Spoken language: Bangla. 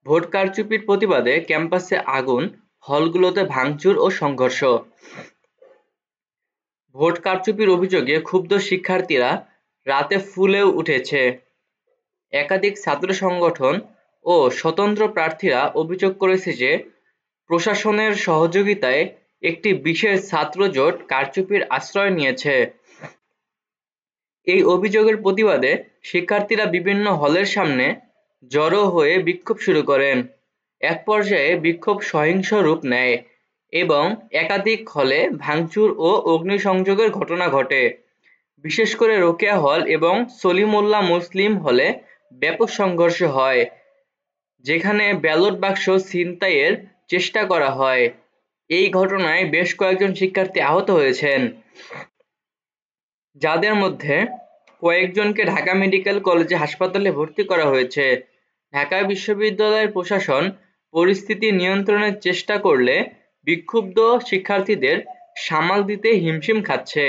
ভোট কারচুপির প্রতিবাদে ক্যাম্পাসে আগুন, হলগুলোতে ভাঙচুর ও সংঘর্ষ। ভোট কারচুপির অভিযোগে ক্ষুব্ধ শিক্ষার্থীরা রাতে ফুলেও উঠেছে। একাধিক ছাত্র সংগঠন ও স্বতন্ত্র প্রার্থীরা অভিযোগ করেছে যে প্রশাসনের সহযোগিতায় একটি বিশেষ ছাত্র জোট কারচুপির আশ্রয় নিয়েছে। এই অভিযোগের প্রতিবাদে শিক্ষার্থীরা বিভিন্ন হলের সামনে জড়ো হয়ে বিক্ষোভ শুরু করেন। এক পর্যায়ে বিক্ষোভ সহিংস রূপ নেয় এবং একাধিক হলে ভাঙচুর ও অগ্নিসংযোগের ঘটনা ঘটে। বিশেষ করে রোকেয়া হল এবং সলিমুল্লাহ মুসলিম হলে ব্যাপক সংঘর্ষ হয়, যেখানে ব্যালট বাক্স ছিনতাইয়ের চেষ্টা করা হয়। এই ঘটনায় বেশ কয়েকজন শিক্ষার্থী আহত হয়েছেন, যাদের মধ্যে কয়েকজনকে ঢাকা মেডিকেল কলেজ হাসপাতালে ভর্তি করা হয়েছে। ঢাকা বিশ্ববিদ্যালয়ের প্রশাসন পরিস্থিতি নিয়ন্ত্রণের চেষ্টা করলে বিক্ষুব্ধ শিক্ষার্থীদের সামাল দিতে হিমশিম খাচ্ছে।